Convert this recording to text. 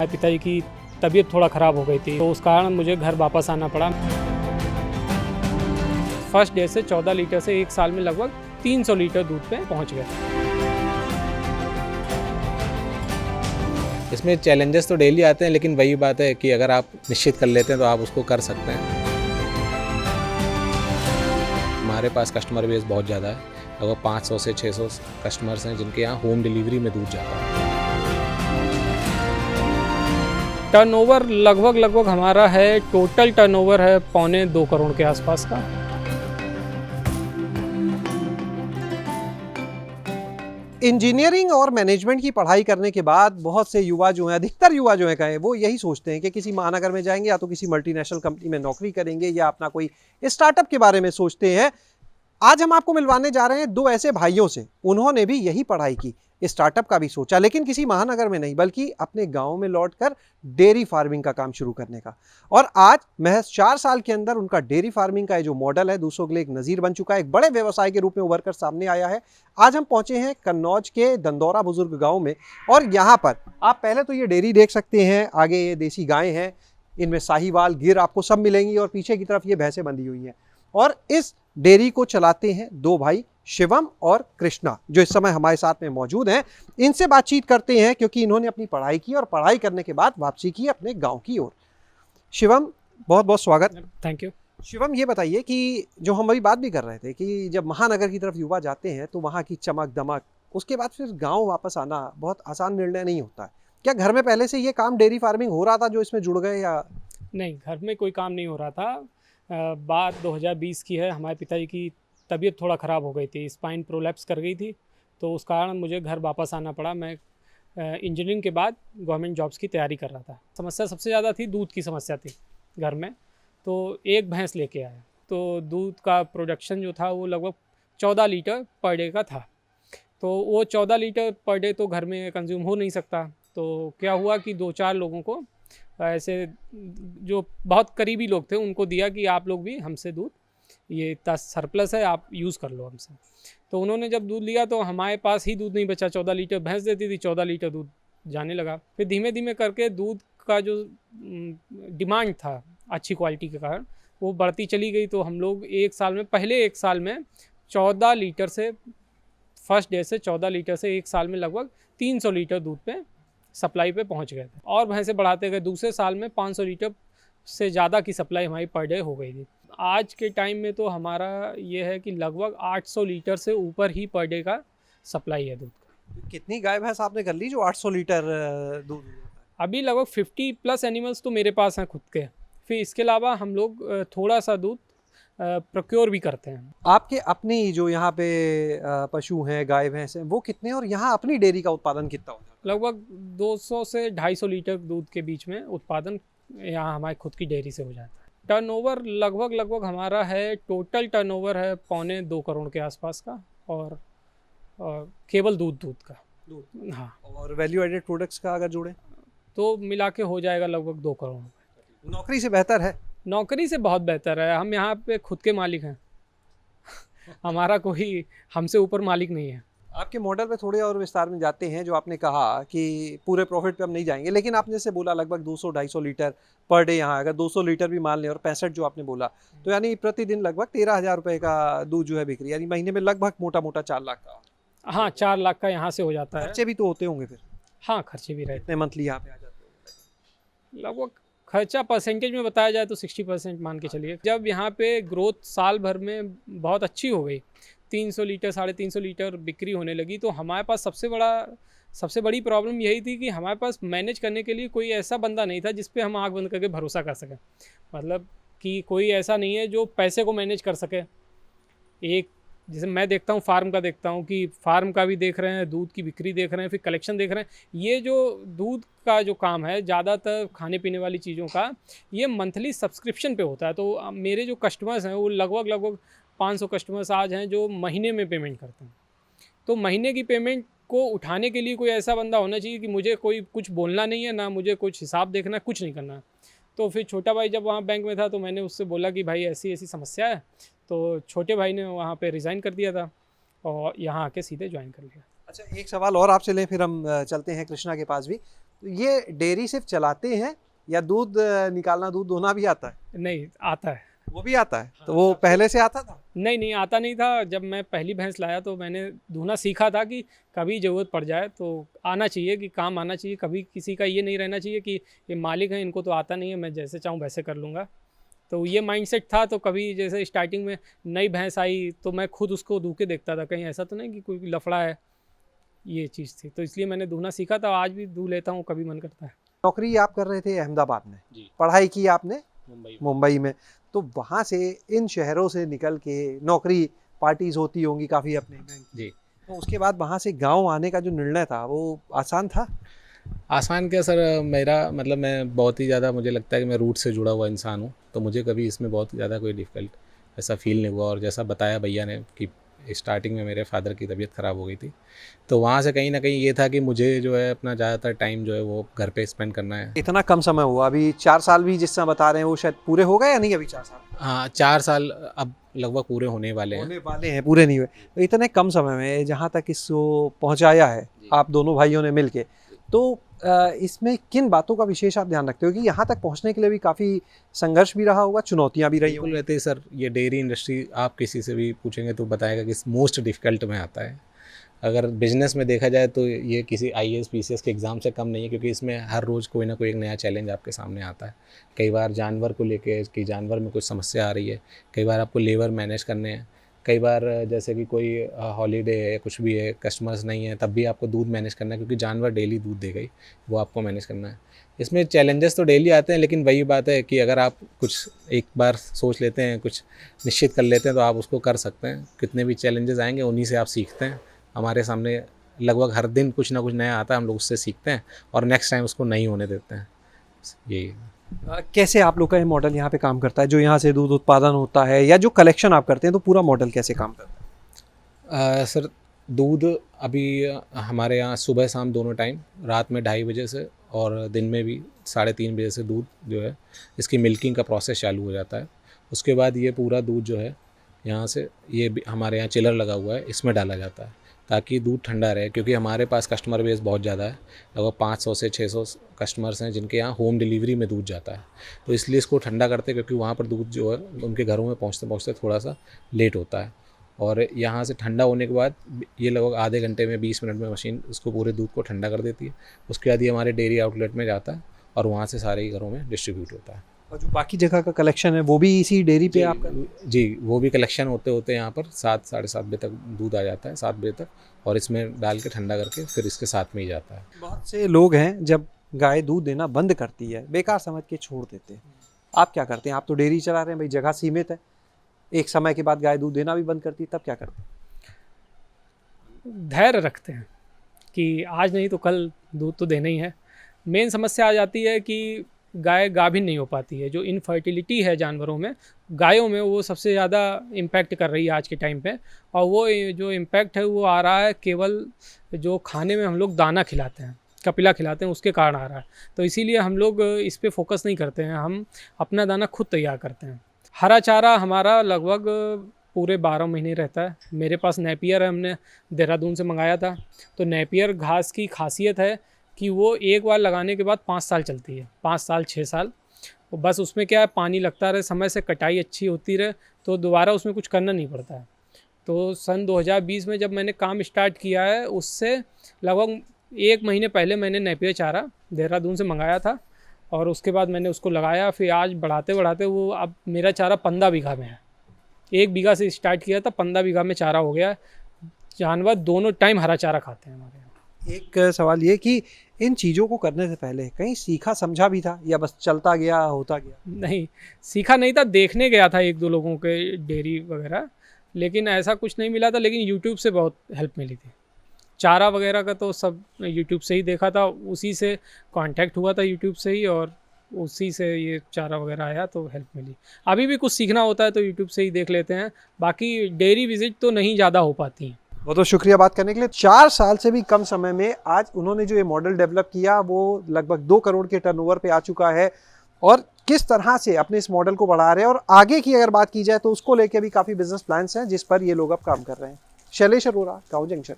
मेरे पिताजी की तबीयत थोड़ा ख़राब हो गई थी, तो उस कारण मुझे घर वापस आना पड़ा। फर्स्ट डे से 14 लीटर से एक साल में लगभग 300 लीटर दूध पे पहुंच गए। इसमें चैलेंजेस तो डेली आते हैं, लेकिन वही बात है कि अगर आप निश्चित कर लेते हैं तो आप उसको कर सकते हैं। हमारे पास कस्टमर बेस बहुत ज़्यादा है, लगभग 500 से 600 कस्टमर्स हैं जिनके यहाँ होम डिलीवरी में दूध जाता है। टर्नओवर लगभग हमारा है, टोटल टर्नओवर है 1.25 करोड़ के आसपास का। इंजीनियरिंग और मैनेजमेंट की पढ़ाई करने के बाद बहुत से युवा जो हैं, अधिकतर युवा जो हैं कहें, वो यही सोचते हैं कि किसी महानगर में जाएंगे या तो किसी मल्टीनेशनल कंपनी में नौकरी करेंगे या अपना कोई स्टार्टअप के बारे में सोचते हैं। आज हम आपको मिलवाने जा रहे हैं दो ऐसे भाइयों से, उन्होंने भी यही पढ़ाई की, स्टार्टअप का भी सोचा, लेकिन किसी महानगर में नहीं बल्कि अपने गांव में लौटकर डेयरी फार्मिंग का काम शुरू करने का। और आज महज 4 साल के अंदर उनका डेयरी फार्मिंग का जो मॉडल है दूसरों के लिए एक नज़ीर बन चुका है, एक बड़े व्यवसाय के रूप में उभर कर सामने आया है। आज हम पहुंचे हैं कन्नौज के दंदौरा बुजुर्ग गाँव में, और यहाँ पर आप पहले तो ये डेयरी देख सकते हैं, आगे ये देसी गायें हैं, इनमें साहीवाल गिर आपको सब मिलेंगी, और पीछे की तरफ ये भैंसें बंधी हुई हैं। और इस डेयरी को चलाते हैं दो भाई, शिवम और कृष्णा, जो इस समय हमारे साथ में मौजूद हैं। इनसे बातचीत करते हैं क्योंकि इन्होंने अपनी पढ़ाई की और पढ़ाई करने के बाद वापसी की अपने गांव की ओर। शिवम, बहुत बहुत स्वागत। Thank you. शिवम, ये बताइए कि जो हम अभी बात भी कर रहे थे कि जब महानगर की तरफ युवा जाते हैं तो वहाँ की चमक दमक, उसके बाद फिर गाँव वापस आना बहुत आसान निर्णय नहीं होता है। क्या घर में पहले से ये काम डेयरी फार्मिंग हो रहा था जो इसमें जुड़ गए, या? नहीं, घर में कोई काम नहीं हो रहा था। बात 2020 की है। हमारे पिताजी की तबीयत थोड़ा ख़राब हो गई थी, स्पाइन प्रोलैप्स कर गई थी, तो उस कारण मुझे घर वापस आना पड़ा। मैं इंजीनियरिंग के बाद गवर्नमेंट जॉब्स की तैयारी कर रहा था। समस्या सबसे ज़्यादा थी, दूध की समस्या थी घर में। तो एक भैंस लेके आया, तो दूध का प्रोडक्शन जो था वो लगभग 14 लीटर पर डे का था। तो वो 14 लीटर पर डे तो घर में कंज्यूम हो नहीं सकता। तो क्या हुआ कि 2-4 लोगों को, ऐसे जो बहुत करीबी लोग थे, उनको दिया कि आप लोग भी हमसे दूध, ये इतना सरप्लस है, आप यूज़ कर लो हमसे। तो उन्होंने जब दूध लिया तो हमारे पास ही दूध नहीं बचा। 14 लीटर भैंस देती थी, 14 लीटर दूध जाने लगा। फिर धीमे धीमे करके दूध का जो डिमांड था अच्छी क्वालिटी के कारण, वो बढ़ती चली गई। तो हम लोग पहले एक साल में 14 लीटर से, फर्स्ट डे से 14 लीटर से एक साल में लगभग 300 लीटर दूध पे सप्लाई पे पहुंच गए थे, और भैंसे बढ़ाते गए। दूसरे साल में 500 लीटर से ज़्यादा की सप्लाई हमारी पर डे हो गई थी। आज के टाइम में तो हमारा ये है कि लगभग 800 लीटर से ऊपर ही पर डे का सप्लाई है दूध का। कितनी गाय भैंस आपने कर ली जो 800 लीटर दूध? अभी लगभग 50+ एनिमल्स तो मेरे पास हैं खुद के। फिर इसके अलावा हम लोग थोड़ा सा दूध प्रोक्योर भी करते हैं। आपके अपनी जो यहाँ पे पशु हैं, गाय भैंस हैं, वो कितने, और यहाँ अपनी डेयरी का उत्पादन कितना होता है? लगभग 200 से 250 लीटर दूध के बीच में उत्पादन यहाँ हमारी खुद की डेयरी से हो जाता है। टर्नओवर लगभग हमारा है, टोटल टर्नओवर है 1.25 करोड़ के आसपास का, और केवल दूध का। हाँ, और वैल्यू एडेड प्रोडक्ट्स का अगर जोड़ें तो मिला के हो जाएगा लगभग 2 करोड़। नौकरी से बेहतर है? नौकरी से बहुत बेहतर है। हम यहाँ पे खुद के मालिक हैं। हमारा कोई हमसे ऊपर मालिक नहीं है। आपके मॉडल पे थोड़े और विस्तार में जाते हैं। जो आपने कहा कि पूरे प्रॉफिट पे हम नहीं जाएंगे, लेकिन आपने जैसे बोला लगभग 200-250 लीटर पर डे, यहाँ अगर 200 लीटर भी मान लें और 65 जो आपने बोला, तो यानी प्रतिदिन लगभग 13,000 रुपये का दूध जो है बिक्री, यानी महीने में लगभग मोटा 4 लाख का। हाँ, 4 लाख का यहाँ से हो जाता है। खर्चे भी तो होते होंगे फिर? हाँ, खर्चे भी रहते इतने मंथली यहाँ पे आ जाते हैं। लगभग खर्चा परसेंटेज में बताया जाए तो 60% मान के चलिए। जब यहाँ पे ग्रोथ साल भर में बहुत अच्छी हो गई, 300 लीटर 350 लीटर बिक्री होने लगी, तो हमारे पास सबसे बड़ी प्रॉब्लम यही थी कि हमारे पास मैनेज करने के लिए कोई ऐसा बंदा नहीं था जिस पे हम आँख बंद करके भरोसा कर सकें। मतलब कि कोई ऐसा नहीं है जो पैसे को मैनेज कर सके। एक जैसे मैं देखता हूँ, फार्म का देखता हूँ कि फार्म का भी देख रहे हैं, दूध की बिक्री देख रहे हैं, फिर कलेक्शन देख रहे हैं। ये जो दूध का जो काम है, ज़्यादातर खाने पीने वाली चीज़ों का, ये मंथली सब्सक्रिप्शन पे होता है। तो मेरे जो कस्टमर्स हैं वो लगभग 500 कस्टमर्स आज हैं जो महीने में पेमेंट करते हैं। तो महीने की पेमेंट को उठाने के लिए कोई ऐसा बंदा होना चाहिए कि मुझे कोई कुछ बोलना नहीं है, ना मुझे कुछ हिसाब देखना है, कुछ नहीं करना है। तो फिर छोटा भाई जब वहाँ बैंक में था तो मैंने उससे बोला कि भाई ऐसी ऐसी समस्या है। तो छोटे भाई ने वहाँ पे रिज़ाइन कर दिया था और यहाँ आके सीधे ज्वाइन कर लिया। अच्छा, एक सवाल और आपसे लें, फिर हम चलते हैं कृष्णा के पास भी। तो ये डेयरी सिर्फ चलाते हैं या दूध निकालना, दूध दोना भी आता है? नहीं आता है। वो भी आता है? तो वो पहले से आता था? नहीं आता नहीं था। जब मैं पहली भैंस लाया तो मैंने दूना सीखा था कि कभी ज़रूरत पड़ जाए तो आना चाहिए, कि काम आना चाहिए। कभी किसी का ये नहीं रहना चाहिए कि ये मालिक हैं, इनको तो आता नहीं है, मैं जैसे चाहूँ वैसे कर लूँगा। तो ये माइंडसेट था। तो कभी जैसे स्टार्टिंग में नई भैंस आई तो मैं खुद उसको दूह के देखता था, कहीं ऐसा तो नहीं कि कोई लफड़ा है, ये चीज़ थी। तो इसलिए मैंने दूहना सीखा था। आज भी दूह लेता हूँ, कभी मन करता है। नौकरी आप कर रहे थे अहमदाबाद में, जी। पढ़ाई की आपने मुंबई मुंबई में, तो वहाँ से इन शहरों से निकल के नौकरी, पार्टीज होती होंगी काफ़ी अपने बैंक की। जी। तो उसके बाद वहाँ से गांव आने का जो निर्णय था वो आसान था? आसान क्या सर, मेरा मतलब मैं बहुत ही ज़्यादा, मुझे लगता है कि मैं रूट से जुड़ा हुआ इंसान हूँ, तो मुझे कभी इसमें बहुत ज़्यादा कोई डिफ़िकल्ट ऐसा फ़ील नहीं हुआ। और जैसा बताया भैया ने कि स्टार्टिंग में मेरे फादर की तबीयत ख़राब हो गई थी, तो वहाँ से कहीं ना कहीं ये था कि मुझे जो है अपना ज़्यादातर टाइम जो है वो घर पे स्पेंड करना है। इतना कम समय हुआ, अभी 4 साल भी जिस तरह बता रहे हैं वो शायद पूरे हो गए या नहीं? अभी 4 साल हाँ, 4 साल अब लगभग पूरे होने वाले हैं। होने वाले हैं, पूरे नहीं हुए। तो इतने कम समय में जहाँ तक इसको पहुँचाया है आप दोनों भाइयों ने मिलके, तो इसमें किन बातों का विशेष आप ध्यान रखते हो कि यहाँ तक पहुँचने के लिए भी काफ़ी संघर्ष भी रहा होगा, चुनौतियाँ भी रही बिल्कुल होंगी? रहते हैं सर। ये डेयरी इंडस्ट्री आप किसी से भी पूछेंगे तो बताएगा कि मोस्ट डिफ़िकल्ट में आता है। अगर बिजनेस में देखा जाए तो ये किसी IAS PCS के एग्ज़ाम से कम नहीं है, क्योंकि इसमें हर रोज़ कोई ना कोई एक नया चैलेंज आपके सामने आता है। कई बार जानवर को लेके कि जानवर में कुछ समस्या आ रही है, कई बार आपको लेबर मैनेज करने हैं, कई बार जैसे कि कोई हॉलीडे है, कुछ भी है, कस्टमर्स नहीं है, तब भी आपको दूध मैनेज करना है, क्योंकि जानवर डेली दूध देगा ही, वो आपको मैनेज करना है। इसमें चैलेंजेस तो डेली आते हैं, लेकिन वही बात है कि अगर आप कुछ एक बार सोच लेते हैं, कुछ निश्चित कर लेते हैं, तो आप उसको कर सकते हैं। कितने भी चैलेंजेस आएंगे उन्हीं से आप सीखते हैं। हमारे सामने लगभग हर दिन कुछ ना कुछ नया आता है, हम लोग उससे सीखते हैं और नेक्स्ट टाइम उसको नहीं होने देते हैं। यही कैसे आप लोग का ये मॉडल यहाँ पे काम करता है, जो यहाँ से दूध उत्पादन होता है या जो कलेक्शन आप करते हैं, तो पूरा मॉडल कैसे काम करता है? सर, दूध अभी हमारे यहाँ सुबह शाम दोनों टाइम, रात में 2:30 बजे से और दिन में भी 3:30 बजे से दूध जो है इसकी मिल्किंग का प्रोसेस चालू हो जाता है। उसके बाद ये पूरा दूध जो है यहाँ से ये हमारे यहाँ चिलर लगा हुआ है, इसमें डाला जाता है ताकि दूध ठंडा रहे, क्योंकि हमारे पास कस्टमर बेस बहुत ज़्यादा है। लगभग 500 से 600 कस्टमर्स हैं जिनके यहाँ होम डिलीवरी में दूध जाता है, तो इसलिए इसको ठंडा करते हैं, क्योंकि वहाँ पर दूध जो है उनके घरों में पहुँचते पहुँचते थोड़ा सा लेट होता है। और यहाँ से ठंडा होने के बाद ये लगभग आधे घंटे में 20 मिनट में मशीन उसको पूरे दूध को ठंडा कर देती है। उसके बाद ये हमारे डेयरी आउटलेट में जाता है और वहाँ से सारे ही घरों में डिस्ट्रीब्यूट होता है। और जो बाकी जगह का कलेक्शन है वो भी इसी डेयरी पे आप जी, वो भी कलेक्शन होते होते यहाँ पर 7 साढ़े 7 बजे तक दूध आ जाता है, 7 बजे तक, और इसमें डाल के ठंडा करके फिर इसके साथ में ही जाता है। बहुत से लोग हैं जब गाय दूध देना बंद करती है बेकार समझ के छोड़ देते हैं, आप क्या करते हैं? आप तो डेयरी चला रहे हैं भाई, जगह सीमित है, एक समय के बाद गाय दूध देना भी बंद करती है, तब क्या करते हैं? धैर्य रखते हैं कि आज नहीं तो कल दूध तो देना ही है। मेन समस्या आ जाती है कि गाय गाभिन नहीं हो पाती है। जो इनफर्टिलिटी है जानवरों में, गायों में, वो सबसे ज़्यादा इम्पैक्ट कर रही है आज के टाइम पे। और वो जो इम्पैक्ट है वो आ रहा है केवल जो खाने में हम लोग दाना खिलाते हैं, कपिला खिलाते हैं, उसके कारण आ रहा है। तो इसीलिए हम लोग इस पे फोकस नहीं करते हैं, हम अपना दाना खुद तैयार करते हैं। हरा चारा हमारा लगभग पूरे 12 महीने रहता है। मेरे पास नेपियर है, हमने देहरादून से मंगाया था। तो नेपियर घास की खासियत है कि वो एक बार लगाने के बाद 5 साल चलती है, 5 साल 6 साल। तो बस उसमें क्या है, पानी लगता रहे, समय से कटाई अच्छी होती रहे, तो दोबारा उसमें कुछ करना नहीं पड़ता है। तो सन 2020 में जब मैंने काम स्टार्ट किया है, उससे लगभग 1 महीने पहले मैंने नेपियर चारा देहरादून से मंगाया था और उसके बाद मैंने उसको लगाया। फिर आज बढ़ाते बढ़ाते वो अब मेरा चारा 15 बीघा में है। 1 बीघा से स्टार्ट किया था, 15 बीघा में चारा हो गया। जानवर दोनों टाइम हरा चारा खाते हैं हमारे यहाँ। एक सवाल ये कि इन चीज़ों को करने से पहले कहीं सीखा समझा भी था या बस चलता गया होता गया? नहीं, सीखा नहीं था, देखने गया था 1-2 लोगों के डेयरी वगैरह, लेकिन ऐसा कुछ नहीं मिला था। लेकिन यूट्यूब से बहुत हेल्प मिली थी। चारा वगैरह का तो सब यूट्यूब से ही देखा था, उसी से कांटेक्ट हुआ था यूट्यूब से ही, और उसी से ये चारा वगैरह आया तो हेल्प मिली। अभी भी कुछ सीखना होता है तो यूट्यूब से ही देख लेते हैं, बाकी डेयरी विजिट तो नहीं ज़्यादा हो पाती हैं। बहुत बहुत शुक्रिया बात करने के लिए। 4 साल से भी कम समय में आज उन्होंने जो ये मॉडल डेवलप किया वो लगभग 2 करोड़ के टर्नओवर पे आ चुका है, और किस तरह से अपने इस मॉडल को बढ़ा रहे हैं, और आगे की अगर बात की जाए तो उसको लेके भी काफ़ी बिजनेस प्लान्स हैं जिस पर ये लोग अब काम कर रहे हैं। शैलेश अरोड़ा, गाँव जंक्शन।